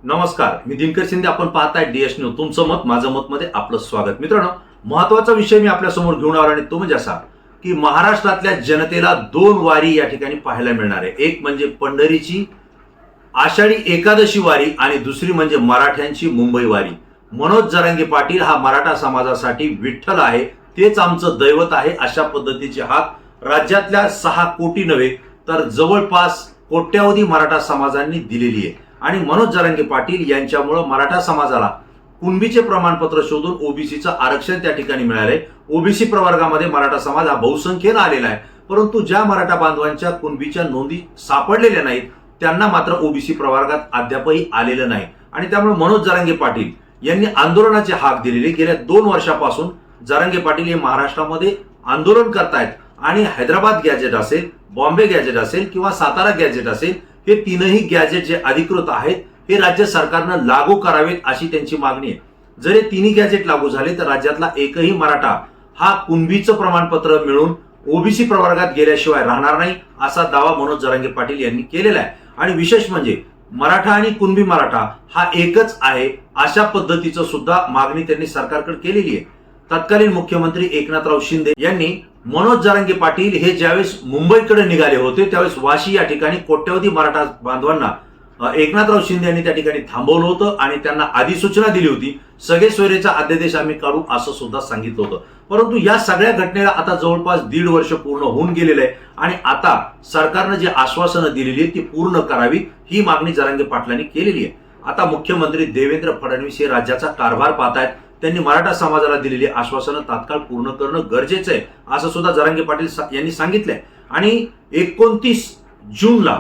नमस्कार, मी दिनकर शिंदे. आपण पाहताय डीएस न्यूज. तुमचं मत माझं मत मध्ये आपलं स्वागत. मित्रांनो, महत्त्वाचा विषय मी आपल्या समोर घेऊन आलो आणि तो म्हणजे असा की महाराष्ट्रातल्या जनतेला दोन वारी या ठिकाणी पाहायला मिळणार आहे. एक म्हणजे पंढरीची आषाढी एकादशी वारी आणि दुसरी म्हणजे मराठ्यांची मुंबई वारी. मनोज जरांगे पाटील हा मराठा समाजासाठी विठ्ठल आहे, तेच आमचं दैवत आहे, अशा पद्धतीची हाक राज्यातल्या 6 कोटी नव्हे तर जवळपास कोट्यावधी मराठा समाजांनी दिलेली आहे. आणि मनोज जरांगे पाटील यांच्यामुळे मराठा समाजाला कुणबीचे प्रमाणपत्र शोधून ओबीसीचं आरक्षण त्या ठिकाणी मिळाले. ओबीसी प्रवर्गामध्ये मराठा समाज हा बहुसंख्येने आलेला आहे, परंतु ज्या मराठा बांधवांच्या कुणबीच्या नोंदी सापडलेल्या नाहीत त्यांना मात्र ओबीसी प्रवर्गात अद्यापही आलेलं नाही. आणि त्यामुळे मनोज जरांगे पाटील यांनी आंदोलनाची हाक दिलेली. गेल्या 2 वर्षापासून जरांगे पाटील हे महाराष्ट्रामध्ये आंदोलन करतायत आणि हैदराबाद गॅजेट असेल, बॉम्बे गॅजेट असेल किंवा सातारा गॅजेट असेल, हे तीनही गॅजेट जे अधिकृत आहेत हे राज्य सरकारनं लागू करावेत अशी त्यांची मागणी आहे. जर हे तिन्ही गॅजेट लागू झाले तर राज्यातला एकही मराठा हा कुणबीचं प्रमाणपत्र मिळून ओबीसी प्रवर्गात गेल्याशिवाय राहणार नाही, असा दावा मनोज जरांगे पाटील यांनी केलेला आहे. आणि विशेष म्हणजे मराठा आणि कुणबी मराठा हा एकच आहे अशा पद्धतीचं सुद्धा मागणी त्यांनी सरकारकडे केलेली आहे. तत्कालीन मुख्यमंत्री एकनाथराव शिंदे यांनी मनोज जरांगे पाटील हे ज्यावेळेस मुंबईकडे निघाले होते त्यावेळेस वाशी या ठिकाणी कोट्यावधी मराठा बांधवांना एकनाथराव शिंदे यांनी त्या ठिकाणी थांबवलं होतं आणि त्यांना अधिसूचना दिली होती. सगळे सोयरेचा अध्यादेश आम्ही काढू असं सुद्धा सांगितलं होतं. परंतु या सगळ्या घटनेला आता जवळपास 1.5 वर्ष पूर्ण होऊन गेलेलं आहे आणि आता सरकारनं जी आश्वासनं दिलेली आहेत ती पूर्ण करावी ही मागणी जरांगे पाटलांनी केलेली आहे. आता मुख्यमंत्री देवेंद्र फडणवीस हे राज्याचा कारभार पाहतायत. त्यांनी मराठा समाजाला दिलेली आश्वासनं तात्काळ पूर्ण करणं गरजेचं आहे असं सुद्धा जरांगे पाटील यांनी सांगितलंय. आणि 29 जूनला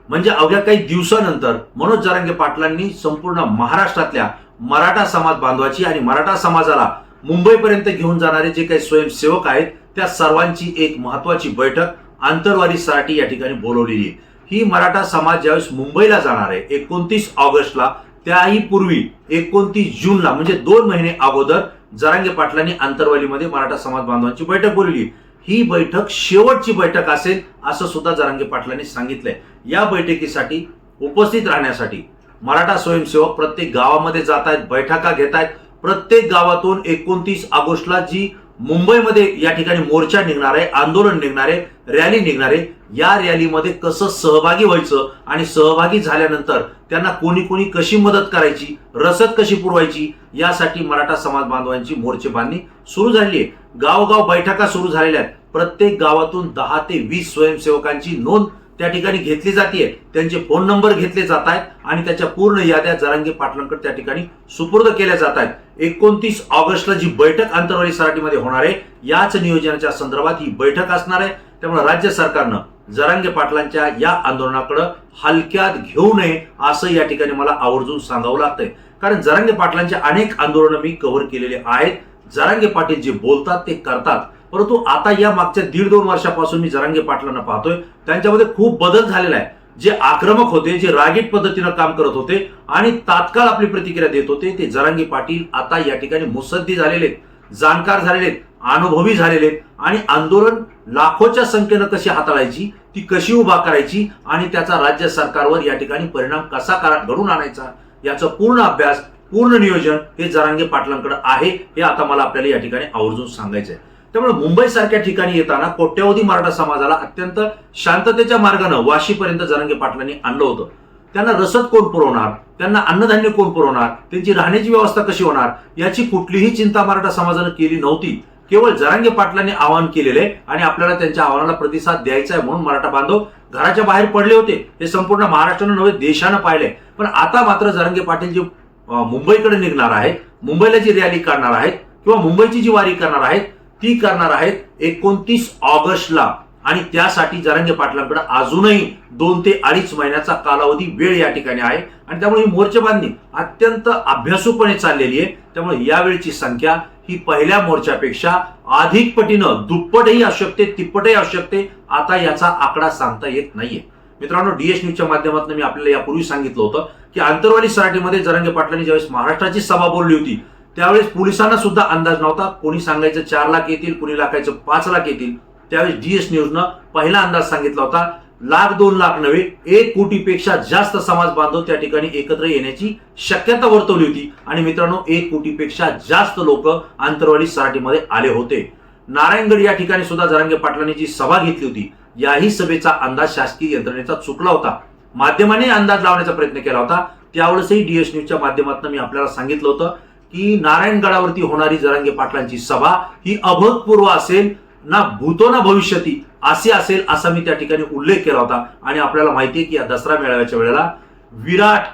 म्हणजे अवघ्या काही दिवसानंतर मनोज जरांगे पाटलांनी संपूर्ण महाराष्ट्रातल्या मराठा समाज बांधवाची आणि मराठा समाजाला मुंबईपर्यंत घेऊन जाणारे जे काही स्वयंसेवक आहेत त्या सर्वांची एक महत्वाची बैठक आंतरवालीसाठी या ठिकाणी बोलवलेली आहे. ही मराठा समाज ज्यावेळेस मुंबईला जाणार आहे 29 ऑगस्टला, त्याही पूर्वी 29 जूनला म्हणजे 2 महिने अगोदर जरांगे पाटलांनी आंतरवालीमध्ये मराठा समाज बांधवांची बैठक बोलवली. ही बैठक शेवटची बैठक असेल असं सुद्धा जरांगे पाटलांनी सांगितलंय. या बैठकीसाठी उपस्थित राहण्यासाठी मराठा स्वयंसेवक प्रत्येक गावामध्ये जात आहेत, बैठका घेत आहेत. प्रत्येक गावातून 29 ऑगस्टला जी मुंबईमध्ये या ठिकाणी मोर्चा निघणार आहे, आंदोलन निघणार आहे, रॅली निघणार आहे, या रॅलीमध्ये कसं सहभागी व्हायचं आणि सहभागी झाल्यानंतर त्यांना कोणी कोणी कशी मदत करायची, रसद कशी पुरवायची, यासाठी मराठा समाज बांधवांची मोर्चे बांधणी सुरू झाली आहे. गावोगाव बैठका सुरू झालेल्या आहेत. प्रत्येक गावातून 10 ते 20 स्वयंसेवकांची नोंद त्या ठिकाणी घेतली जाते. त्यांचे फोन नंबर घेतले जात आहेत आणि त्याच्या पूर्ण याद्या जरांगे पाटलांकडे त्या ठिकाणी सुपूर्द केल्या जात आहेत. 29 ऑगस्टला जी बैठक आंतरवाली सराटीमध्ये होणार आहे याच नियोजनाच्या संदर्भात ही बैठक असणार आहे. त्यामुळे राज्य सरकारनं जरांगे पाटलांच्या या आंदोलनाकडे हलक्यात घेऊ नये असं या ठिकाणी मला आवर्जून सांगावं लागतंय. कारण जरांगे पाटलांच्या अनेक आंदोलनं मी कव्हर केलेले आहेत. जरांगे पाटील जे बोलतात ते करतात. परंतु आता या मागच्या 1.5-2 वर्षापासून मी जरांगे पाटलांना पाहतोय त्यांच्यामध्ये खूप बदल झालेला आहे. जे आक्रमक होते, जे रागीट पद्धतीनं काम करत होते आणि तात्काळ आपली प्रतिक्रिया देत होते, ते जरांगे पाटील आता या ठिकाणी मुत्सद्दी झालेले आहेत, जाणकार झालेले आहेत, अनुभवी झालेले आहेत आणि आंदोलन लाखोच्या संख्येनं कशी हाताळायची, ती कशी उभा करायची आणि त्याचा राज्य सरकारवर या ठिकाणी परिणाम कसा घडून आणायचा याचा पूर्ण अभ्यास, पूर्ण नियोजन हे जरांगे पाटलांकडे आहे. हे आता मला आपल्याला या ठिकाणी आवर्जून सांगायचं आहे. त्यामुळे मुंबई सारख्या ठिकाणी येताना कोट्यावधी मराठा समाजाला अत्यंत शांततेच्या मार्गाने वाशीपर्यंत जरांगे पाटलांनी आणलं होतं. त्यांना रसद कोण पुरवणार, त्यांना अन्नधान्य कोण पुरवणार, त्यांची राहण्याची व्यवस्था कशी होणार याची कुठलीही चिंता मराठा समाजानं केली नव्हती. केवळ जरांगे पाटलांनी आवाहन केलेले आणि आपल्याला त्यांच्या आव्हानाला प्रतिसाद द्यायचा आहे म्हणून मराठा बांधव घराच्या बाहेर पडले होते. हे संपूर्ण महाराष्ट्रानं नव्हे देशानं पाहिले. पण आता मात्र जरांगे पाटील जे मुंबईकडे निघणार आहेत, मुंबईला जी रॅली करणार आहेत किंवा मुंबईची जी वारी करणार आहेत ती करणार आहेत 29 ऑगस्टला. आणि त्यासाठी जरांगे पाटलांकडे अजूनही 2 ते 2.5 महिन्याचा कालावधी वेळ या ठिकाणी आहे. आणि त्यामुळे ही मोर्चेबांधणी अत्यंत अभ्यासूपणे चाललेली आहे. त्यामुळे यावेळची संख्या ही पहिल्या मोर्चापेक्षा अधिक पटीनं दुप्पटही असू शकते, तिप्पटही असू शकते. आता याचा आकडा सांगता येत नाहीये. मित्रांनो, डीएस न्यूजच्या माध्यमातून मी आपल्याला यापूर्वी सांगितलं होतं की आंतरवाली सराटीमध्ये जरांगे पाटलांनी ज्यावेळेस महाराष्ट्राची सभा बोलली होती त्यावेळेस पोलिसांना सुद्धा अंदाज नव्हता. कोणी सांगायचं 4 लाख येतील, कोणी लाखायचं 5 लाख येतील. त्यावेळेस डीएस न्यूजनं पहिला अंदाज सांगितला होता लाख 2 लाख नव्हे 1 कोटीपेक्षा जास्त समाज बांधव त्या ठिकाणी एकत्र येण्याची शक्यता वर्तवली होती. आणि मित्रांनो 1 कोटीपेक्षा जास्त लोक आंतरवाली सराटीमध्ये आले होते. नारायणगड या ठिकाणी सुद्धा जरांगे पाटलांनी जी सभा घेतली होती, याही सभेचा अंदाज शासकीय यंत्रणेचा चुकला होता. माध्यमाने अंदाज लावण्याचा प्रयत्न केला होता. त्यावेळेसही डीएस न्यूजच्या माध्यमातून मी आपल्याला सांगितलं होतं की नारायणगडावरती होणारी जरांगे पाटलांची सभा ही अभूतपूर्व असेल, ना भूतो ना भविष्यती असे असेल असा मी त्या ठिकाणी उल्लेख केला होता. आणि आपल्याला माहिती आहे की या दसरा मेळाव्याच्या वेळेला विराट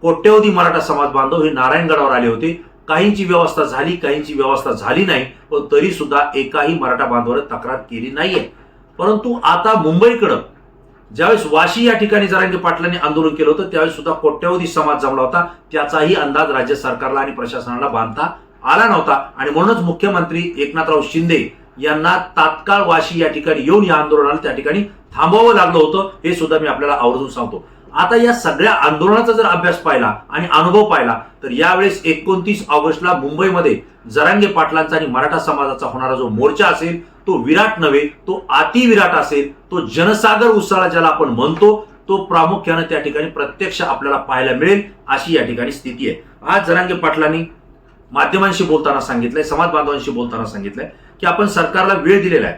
कोट्यवधी मराठा समाज बांधव हे नारायणगडावर आले होते. काहींची व्यवस्था झाली, काहींची व्यवस्था झाली नाही, पण तरी सुद्धा एकाही मराठा बांधवाने तक्रार केली नाहीये. परंतु आता मुंबईकडं ज्यावेळेस वाशी या ठिकाणी जरांगे पाटलांनी आंदोलन केलं होतं, त्यावेळेस सुद्धा कोट्यवधी समाज जमला होता. त्याचाही अंदाज राज्य सरकारला आणि प्रशासनाला बांधता आला नव्हता. आणि म्हणूनच मुख्यमंत्री एकनाथराव शिंदे यांना तात्काळ वाशी या ठिकाणी येऊन या आंदोलनाला त्या ठिकाणी थांबवावं लागलं होतं. हे सुद्धा मी आपल्याला आवर्जून सांगतो. आता या सगळ्या आंदोलनाचा जर अभ्यास पाहिला आणि अनुभव पाहिला तर यावेळेस 29 ऑगस्टला मुंबईमध्ये जरांगे पाटलांचा आणि मराठा समाजाचा होणारा जो मोर्चा असेल तो विराट नव्हे, तो अतिविराट असेल. तो जनसागर उसळा ज्याला आपण म्हणतो, तो प्रामुख्याने त्या ठिकाणी प्रत्यक्ष आपल्याला पाहायला मिळेल अशी या ठिकाणी स्थिती आहे. आज जरांगे पाटलांनी माध्यमांशी बोलताना सांगितलंय, समाज बांधवांशी बोलताना सांगितलंय की आपण सरकारला वेळ दिलेला आहे.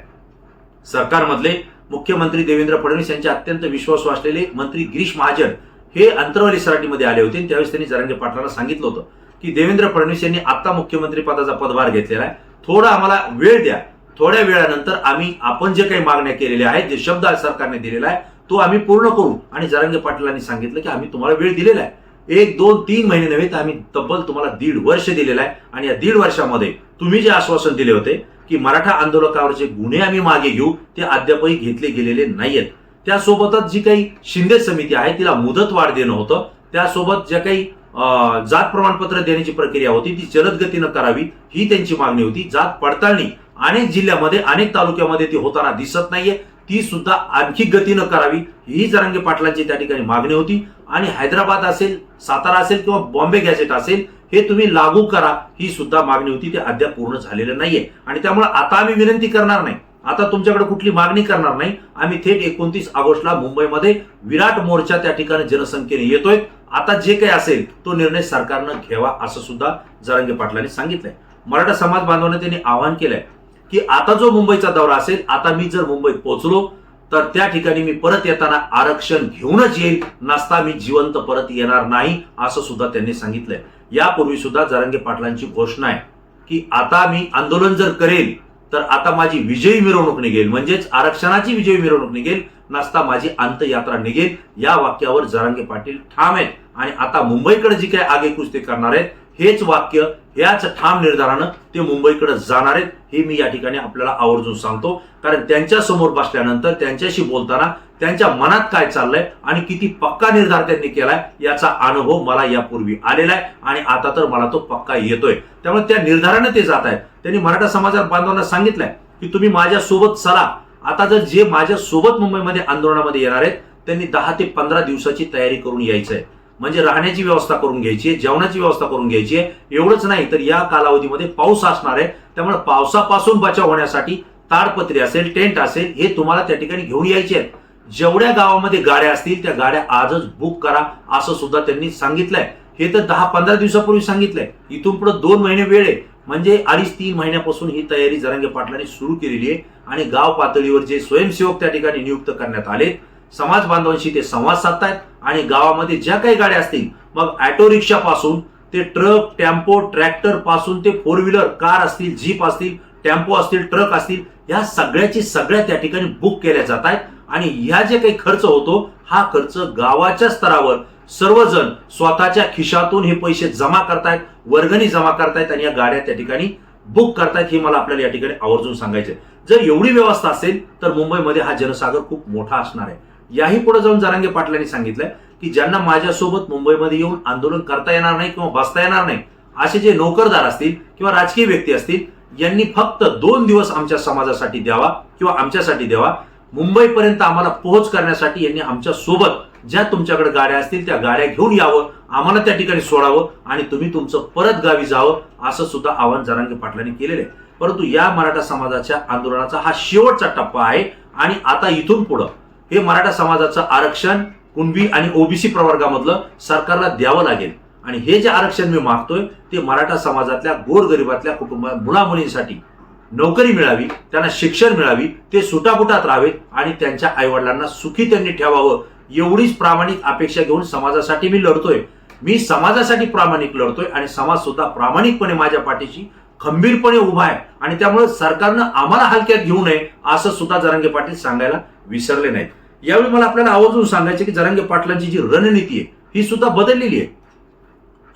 सरकारमधले मुख्यमंत्री देवेंद्र फडणवीस यांचे अत्यंत विश्वासू असलेले मंत्री गिरीश महाजन हे अंतरवाली सराटीमध्ये आले होते. त्यावेळेस त्यांनी जरांगे पाटलांना सांगितलं होतं की देवेंद्र फडणवीस यांनी आता मुख्यमंत्री पदाचा पदभार घेतलेला आहे, थोडा आम्हाला वेळ द्या. थोड्या वेळानंतर आपण जे काही मागण्या केलेल्या आहेत, जे शब्द सरकारने दिलेला आहे तो आम्ही पूर्ण करू. आणि जरांगे पाटलांनी सांगितलं की आम्ही तुम्हाला वेळ दिलेला आहे, 1 2 3 महिने नव्हे तर आम्ही तब्बल तुम्हाला 1.5 वर्ष दिलेलं आहे. आणि या 1.5 वर्षामध्ये तुम्ही जे आश्वासन दिले होते की मराठा आंदोलकावरचे गुन्हे आम्ही मागे घेऊ, ते अद्यापही घेतले गेलेले नाहीयेत. त्यासोबतच जी काही शिंदे समिती आहे तिला मुदतवाढ देणं होतं. त्यासोबत ज्या काही जात प्रमाणपत्र देण्याची प्रक्रिया होती ती जलद गतीनं करावी ही त्यांची मागणी होती. जात पडताळणी अनेक जिल्ह्यामध्ये, अनेक तालुक्यामध्ये ती होताना दिसत नाहीये, ती सुद्धा आणखी गतीनं करावी ही जरांगे पाटलांची त्या ठिकाणी मागणी होती. आणि हैदराबाद असेल, सातारा असेल किंवा बॉम्बे गॅझेट असेल हे तुम्ही लागू करा ही सुद्धा मागणी होती. ते अद्याप पूर्ण झालेलं नाहीये. आणि त्यामुळे आता आम्ही विनंती करणार नाही, आता तुमच्याकडे कुठली मागणी करणार नाही. आम्ही थेट 29 ऑगस्टला मुंबईमध्ये विराट मोर्चा त्या ठिकाणी जनसंख्येने येतोय. आता जे काही असेल तो निर्णय सरकारनं घ्यावा असं सुद्धा जरांगे पाटलांनी सांगितलंय. मराठा समाज बांधवांना त्यांनी आवाहन केलंय की आता जो मुंबईचा दौरा असेल, आता मी जर मुंबईत पोहोचलो तर त्या ठिकाणी मी परत येताना आरक्षण घेऊनच येईल, नसता मी जिवंत परत येणार नाही असं सुद्धा त्यांनी सांगितलंय. यापूर्वी सुद्धा जरांगे पाटलांची घोषणा आहे की आता मी आंदोलन जर करेल तर आता माझी विजयी मिरवणूक निघेल, म्हणजेच आरक्षणाची विजयी मिरवणूक निघेल, नसता माझी अंतयात्रा निघेल. या वाक्यावर जरांगे पाटील ठाम आहेत. आणि आता मुंबईकडे जी काही आगेकूच ते करणार आहेत, हेच वाक्य, याच ठाम निर्धारानं ते मुंबईकडे जाणार आहेत हे मी या ठिकाणी आपल्याला आवर्जून सांगतो. कारण त्यांच्या समोर बसल्यानंतर त्यांच्याशी बोलताना त्यांच्या मनात काय चाललंय आणि किती पक्का निर्धार त्यांनी केलाय याचा अनुभव मला यापूर्वी आलेला आहे. आणि आता तर मला तो पक्का येतोय. त्यामुळे त्या निर्धाराने ते जात आहेत. त्यांनी मराठा समाजात बांधवांना सांगितलंय की तुम्ही माझ्या सोबत चला. आता जर जे माझ्या सोबत मुंबईमध्ये आंदोलनामध्ये येणार आहेत त्यांनी 10 ते 15 दिवसाची तयारी करून यायचं आहे. म्हणजे राहण्याची व्यवस्था करून घ्यायची आहे, जेवणाची व्यवस्था करून घ्यायची आहे. एवढंच नाही तर या कालावधीमध्ये पाऊस असणार आहे. त्यामुळे पावसापासून बचाव होण्यासाठी ताडपत्री असेल, टेंट असेल, हे तुम्हाला त्या ठिकाणी घेऊन यायचे आहेत. जेवढ्या गावामध्ये गाड्या असतील त्या गाड्या आजच बुक करा असं सुद्धा त्यांनी सांगितलंय. हे तर 10-15 दिवसापूर्वी सांगितलंय. इथून पुढे 2 महिने वेळ आहे, म्हणजे 2.5-3 महिन्यापासून ही तयारी जरांगे पाटलांनी सुरू केलेली आहे. आणि गाव पातळीवर जे स्वयंसेवक त्या ठिकाणी नियुक्त करण्यात आले, समाज बांधवांशी ते संवाद साधतायत. आणि गावामध्ये ज्या काही गाड्या असतील, मग ऑटो रिक्षा पासून ते ट्रक, टेम्पो, ट्रॅक्टर पासून ते 4 व्हीलर, कार असतील, जीप असतील, टेम्पो असतील, ट्रक असतील, या सगळ्याची सगळ्या त्या ठिकाणी बुक केल्या जात आहेत. आणि ह्या जे काही खर्च होतो हा खर्च गावाच्या स्तरावर सर्वजण स्वतःच्या खिशातून हे पैसे जमा करतायत, वर्गणी जमा करतायत आणि या गाड्या त्या ठिकाणी बुक करतायत. हे मला आपल्याला या ठिकाणी आवर्जून सांगायचंय. जर एवढी व्यवस्था असेल तर मुंबईमध्ये हा जनसागर खूप मोठा असणार आहे. याही पुढे जाऊन जरांगे पाटलांनी सांगितलंय की ज्यांना माझ्यासोबत मुंबईमध्ये येऊन आंदोलन करता येणार नाही किंवा बसता येणार नाही, असे जे नोकरदार असतील किंवा राजकीय व्यक्ती असतील, यांनी फक्त 2 दिवस आमच्या समाजासाठी द्यावा किंवा आमच्यासाठी द्यावा. मुंबईपर्यंत आम्हाला पोहोच करण्यासाठी यांनी आमच्या सोबत ज्या तुमच्याकडे गाड्या असतील त्या गाड्या घेऊन यावं, आम्हाला त्या ठिकाणी सोडावं आणि तुम्ही तुमचं परत गावी जावं असं सुद्धा आवाहन जरांगे पाटलांनी केलेलं आहे. परंतु या मराठा समाजाच्या आंदोलनाचा हा शेवटचा टप्पा आहे. आणि आता इथून पुढं हे मराठा समाजाचं आरक्षण कुणबी आणि ओबीसी प्रवर्गामधलं सरकारला द्यावं लागेल. आणि हे जे आरक्षण मी मागतोय ते मराठा समाजातल्या गोरगरिबातल्या मुलामुलींसाठी नोकरी मिळावी, त्यांना शिक्षण मिळावी, ते सुटापुटात राहावेत आणि त्यांच्या आईवडिलांना सुखी त्यांनी ठेवावं, एवढीच प्रामाणिक अपेक्षा घेऊन समाजासाठी मी लढतोय. मी समाजासाठी प्रामाणिक लढतोय आणि समाज सुद्धा प्रामाणिकपणे माझ्या पाठीशी खंबीरपणे उभा आहे. आणि त्यामुळे सरकारनं आम्हाला हलक्यात घेऊ नये असं सुद्धा जरांगे पाटील सांगायला विसरले नाहीत. यावेळी मला आपल्याला आवर्जून सांगायचे की जरांगे पाटलांची जी रणनीती आहे ही सुद्धा बदललेली आहे.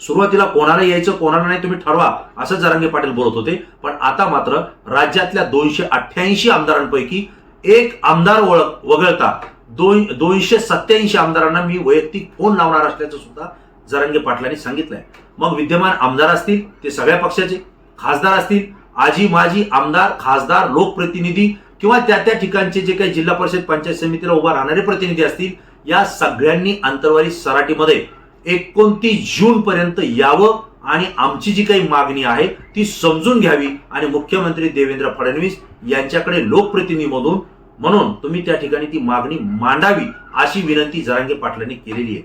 सुरुवातीला कोणाला यायचं कोणाला नाही तुम्ही ठरवा असं जरांगे पाटील बोलत होते, पण आता मात्र राज्यातल्या 288 आमदारांपैकी एक आमदार वगळता 287 आमदारांना मी वैयक्तिक फोन लावणार असल्याचं सुद्धा जरांगे पाटलांनी सांगितलंय. मग विद्यमान आमदार असतील ते सगळ्या पक्षाचे, खासदार असतील, आजी माजी आमदार, खासदार, लोकप्रतिनिधी किंवा त्या त्या ठिकाणचे जे काही जिल्हा परिषद पंचायत समितीला उभा राहणारे प्रतिनिधी असतील, या सगळ्यांनी आंतरवाली सराटीमध्ये 29 जून पर्यंत यावं आणि आमची जी काही मागणी आहे ती समजून घ्यावी आणि मुख्यमंत्री देवेंद्र फडणवीस यांच्याकडे लोकप्रतिनिधी म्हणून तुम्ही त्या ठिकाणी ती मागणी मांडावी अशी विनंती जरांगे पाटलांनी केलेली आहे.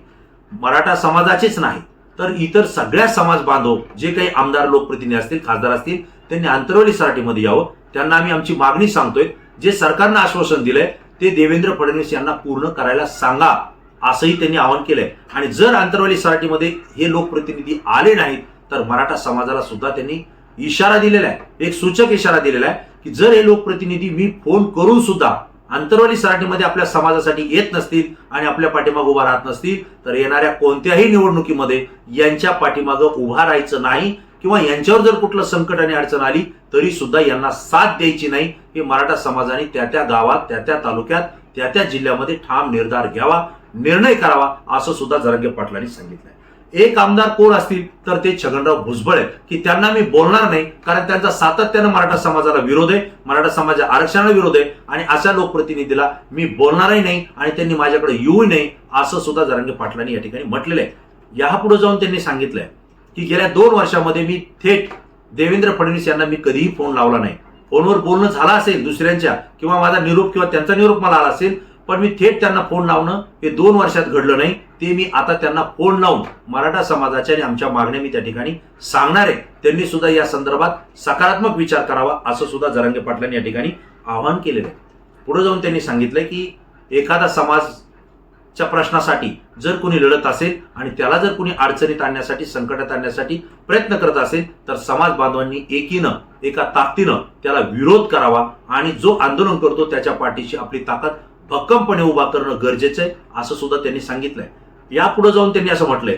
मराठा समाजाचेच नाही तर इतर सगळ्या समाज बांधव जे काही आमदार, लोकप्रतिनिधी असतील, खासदार असतील, त्यांनी आंतरवाली सराटीमध्ये यावं. त्यांना आम्ही आमची मागणी सांगतोय. जे सरकारनं आश्वासन दिलंय ते देवेंद्र फडणवीस यांना पूर्ण करायला सांगा असंही त्यांनी आवाहन केलंय. आणि जर आंतरवाली सराटीमध्ये हे लोकप्रतिनिधी आले नाहीत तर मराठा समाजाला सुद्धा त्यांनी इशारा दिलेला आहे, एक सूचक इशारा दिलेला आहे की जर हे लोकप्रतिनिधी मी फोन करून सुद्धा आंतरवाली सराटीमध्ये आपल्या समाजासाठी येत नसतील आणि आपल्या पाठीमागे उभा राहत नसतील तर येणाऱ्या कोणत्याही निवडणुकीमध्ये यांच्या पाठीमागे उभा राहायचं नाही किंवा यांच्यावर जर कुठलं संकट आणि अडचण आली तरी सुद्धा यांना साथ द्यायची नाही. हे मराठा समाजाने त्या त्या गावात, त्या त्या तालुक्यात, त्या त्या जिल्ह्यामध्ये ठाम निर्धार घ्यावा, निर्णय करावा असं सुद्धा जरांगे पाटलांनी सांगितलंय. एक आमदार कोण असतील तर ते छगनराव भुजबळ आहेत की त्यांना मी बोलणार नाही कारण त्यांचा सातत्यानं मराठा समाजाला विरोध आहे, मराठा समाजाच्या आरक्षणाला विरोध आहे आणि अशा लोकप्रतिनिधीला मी बोलणारही नाही आणि त्यांनी माझ्याकडे येऊ नये असं सुद्धा जरांगे पाटलांनी या ठिकाणी म्हटलेलं आहे. यापुढे जाऊन त्यांनी सांगितलंय की गेल्या 2 वर्षामध्ये मी थेट देवेंद्र फडणवीस यांना मी कधीही फोन लावला नाही. फोनवर बोलणं झालं असेल दुसऱ्यांच्या किंवा माझा निरोप किंवा त्यांचा निरोप मला आला असेल, पण मी थेट त्यांना फोन लावणं हे 2 वर्षात घडलं नाही. ते मी आता त्यांना फोन लावून मराठा समाजाच्या आणि आमच्या मागण्या मी त्या ठिकाणी सांगणार आहे. त्यांनी सुद्धा या संदर्भात सकारात्मक विचार करावा असं सुद्धा जरांगे पाटलांनी या ठिकाणी आवाहन केलेलं आहे. पुढे जाऊन त्यांनी सांगितलंय की एखादा समाजच्या प्रश्नासाठी जर कोणी लढत असेल आणि त्याला जर कोणी अडचणीत आणण्यासाठी, संकटात आणण्यासाठी प्रयत्न करत असेल तर समाज बांधवांनी एकीनं, एका ताकदीनं त्याला विरोध करावा आणि जो आंदोलन करतो त्याच्या पाठीशी आपली ताकद भक्कमपणे उभा करणं गरजेचं आहे असं सुद्धा त्यांनी सांगितलंय. यापुढे जाऊन त्यांनी असं म्हटलंय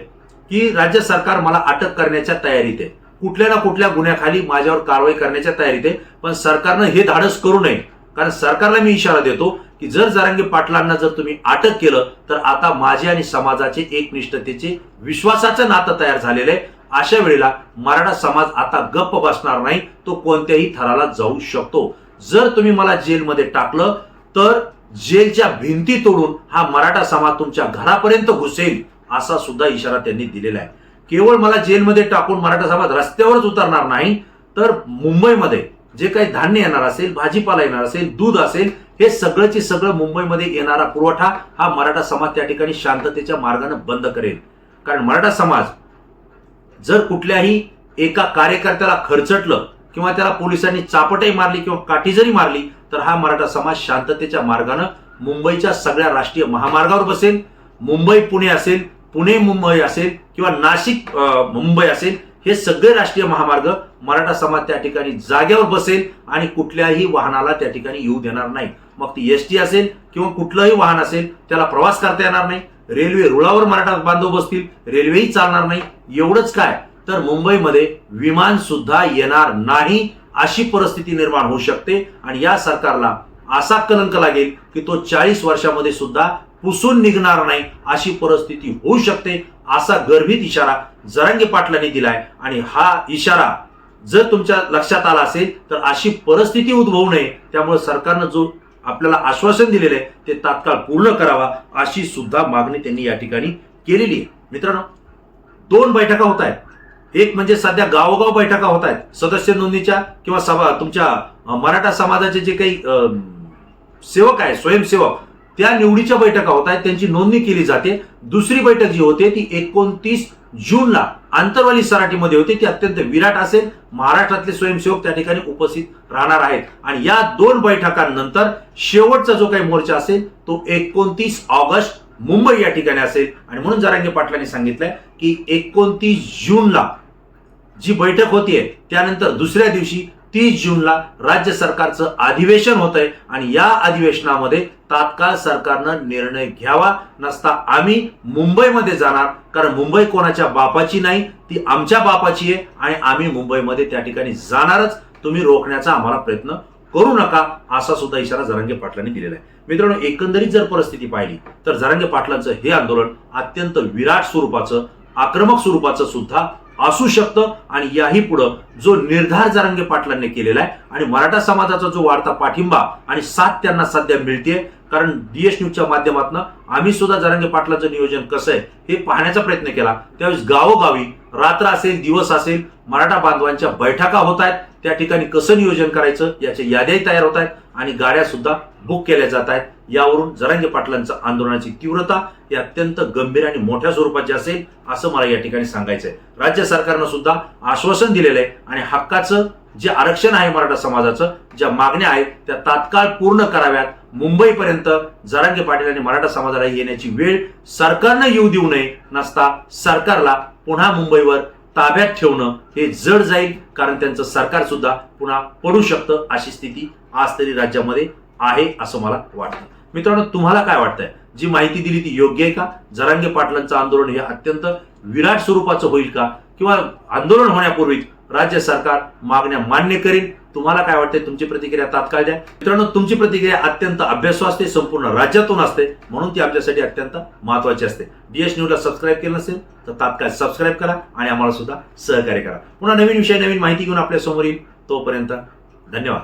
की राज्य सरकार मला अटक करण्याच्या तयारीत आहे, कुठल्या ना कुठल्या गुन्ह्याखाली माझ्यावर कारवाई करण्याच्या तयारीत आहे, पण सरकारनं हे धाडस करू नये. कारण सरकारला मी इशारा देतो की जर जरांगे पाटलांना जर तुम्ही अटक केलं तर आता माझे आणि समाजाचे एकनिष्ठतेचे, विश्वासाचं नातं तयार झालेलं आहे. अशा वेळेला मराठा समाज आता गप्प बसणार नाही, तो कोणत्याही थराला जाऊ शकतो. जर तुम्ही मला जेलमध्ये टाकलं तर जेलच्या भिंती तोडून हा मराठा समाज तुमच्या घरापर्यंत घुसेल असा सुद्धा इशारा त्यांनी दिलेला आहे. केवळ मला जेलमध्ये टाकून मराठा समाज रस्त्यावरच उतरणार नाही तर मुंबईमध्ये जे काही धान्य येणार असेल, भाजीपाला येणार असेल, दूध असेल, हे सगळंची सगळं मुंबईमध्ये येणारा पुरवठा हा मराठा समाज त्या ठिकाणी शांततेच्या मार्गाने बंद करेल. कारण मराठा समाज जर कुठल्याही एका कार्यकर्त्याला खरचटलं किंवा त्याला पोलिसांनी चापटही मारली किंवा काठी जरी मारली तर हा मराठा समाज शांततेच्या मार्गाने मुंबईच्या सगळ्या राष्ट्रीय महामार्गावर बसेल. मुंबई पुणे असेल, पुणे मुंबई असेल किंवा नाशिक मुंबई असेल, हे सगळे राष्ट्रीय महामार्ग मराठा समाज त्या ठिकाणी जागेवर बसेल आणि कुठल्याही वाहनाला त्या ठिकाणी येऊ देणार नाही. मग ती एसटी असेल किंवा कुठलंही वाहन असेल त्याला प्रवास करता येणार नाही. रेल्वे रुळावर मराठा बांधव बसतील, रेल्वेही चालणार नाही. एवढंच काय तर मुंबईमध्ये विमान सुद्धा येणार नाही अशी परिस्थिती निर्माण होऊ शकते आणि या सरकारला असा कलंक लागेल की तो 40 वर्षामध्ये सुद्धा पुसून निघणार नाही अशी परिस्थिती होऊ शकते असा गर्भित इशारा जरांगे पाटलांनी दिलाय. आणि हा इशारा जर तुमच्या लक्षात आला असेल तर अशी परिस्थिती उद्भवू नये, त्यामुळे सरकारनं जो आपल्याला आश्वासन दिलेलं आहे ते तात्काळ पूर्ण करावा अशी सुद्धा मागणी त्यांनी या ठिकाणी केलेली आहे. मित्रांनो, 2 बैठका होत आहेत. एक म्हणजे सध्या गावोगाव बैठका होत आहेत सदस्य नोंदणीच्या किंवा सभा, तुमच्या मराठा समाजाचे जे काही सेवक आहे, स्वयंसेवक, त्या निवडीच्या बैठका होत आहेत, त्यांची नोंदणी केली जाते. दुसरी बैठक जी होते ती 29 जूनला आंतरवाली सराटीमध्ये होते. ती अत्यंत विराट असेल. महाराष्ट्रातले स्वयंसेवक त्या ठिकाणी उपस्थित राहणार आहेत आणि या 2 बैठकांनंतर शेवटचा जो काही मोर्चा असेल तो 29 ऑगस्ट मुंबई या ठिकाणी असेल. आणि म्हणून जरांगे पाटलांनी सांगितलंय की 29 जूनला जी बैठक होतीये त्यानंतर दुसऱ्या दिवशी 30 जूनला राज्य सरकारचं अधिवेशन होत आहे आणि या अधिवेशनामध्ये तात्काळ सरकारनं निर्णय घ्यावा, नसता आम्ही मुंबईमध्ये जाणार. कारण मुंबई कोणाच्या बापाची नाही, ती आमच्या बापाची आहे आणि आम्ही मुंबईमध्ये त्या ठिकाणी जाणारच. तुम्ही रोखण्याचा आम्हाला प्रयत्न करू नका, असा सुद्धा इशारा जरांगे पाटलांनी दिलेला आहे. मित्रांनो, एकंदरीत जर परिस्थिती पाहिली तर जरांगे पाटलांचं हे आंदोलन अत्यंत विराट स्वरूपाचं, आक्रमक स्वरूपाचं सुद्धा असू शकतं. आणि याही पुढे जो निर्धार जरांगे पाटलांनी केलेला आहे आणि मराठा समाजाचा जो वाढता पाठिंबा आणि साथ त्यांना सध्या मिळते, कारण डीएस न्यूजच्या माध्यमातून आम्ही सुद्धा जरांगे पाटलाचं नियोजन कसं आहे हे पाहण्याचा प्रयत्न केला. त्यावेळेस गावोगावी रात्र असेल दिवस असेल मराठा बांधवांच्या बैठका होत आहेत. त्या ठिकाणी कसं नियोजन करायचं याच्या याद्याही तयार होत आहेत आणि गाड्या सुद्धा बुक केल्या जात आहेत. यावरून जरांगे पाटलांचं आंदोलनाची तीव्रता ही अत्यंत गंभीर आणि मोठ्या स्वरूपाची असेल असं मला या ठिकाणी सांगायचं आहे. राज्य सरकारनं सुद्धा आश्वासन दिलेलं आहे आणि हक्काचं जे आरक्षण आहे मराठा समाजाचं, ज्या मागण्या आहेत त्या तात्काळ पूर्ण कराव्यात. मुंबईपर्यंत जरांगे पाटील आणि मराठा समाजाला येण्याची वेळ सरकारनं येऊ देऊ नये, नसता सरकारला पुन्हा मुंबईवर ताब्यात ठेवणं हे जड जाईल. कारण त्यांचं सरकार सुद्धा पुन्हा पडू शकतं अशी स्थिती आज तरी राज्यामध्ये आहे असं मला वाटतं. मित्रांनो, तुम्हाला काय वाटतंय? जी माहिती दिली ती योग्य आहे का? जरांगे पाटलांचं आंदोलन हे अत्यंत विराट स्वरूपाचं होईल का? किंवा आंदोलन होण्यापूर्वीच राज्य सरकार मागण्या मान्य करेल? तुम्हाला काय वाटतंय? तुमची प्रतिक्रिया तात्काळ द्या. मित्रांनो, तुमची प्रतिक्रिया अत्यंत अभ्यासू असते, संपूर्ण राज्यातून असते, म्हणून ती आमच्यासाठी अत्यंत महत्वाची असते. डीएस न्यूजला सबस्क्राईब केलं नसेल तर तात्काळ सबस्क्राईब करा आणि आम्हाला सुद्धा सहकार्य करा. पुन्हा नवीन विषय, नवीन माहिती घेऊन आपल्या समोर येईल. तोपर्यंत धन्यवाद.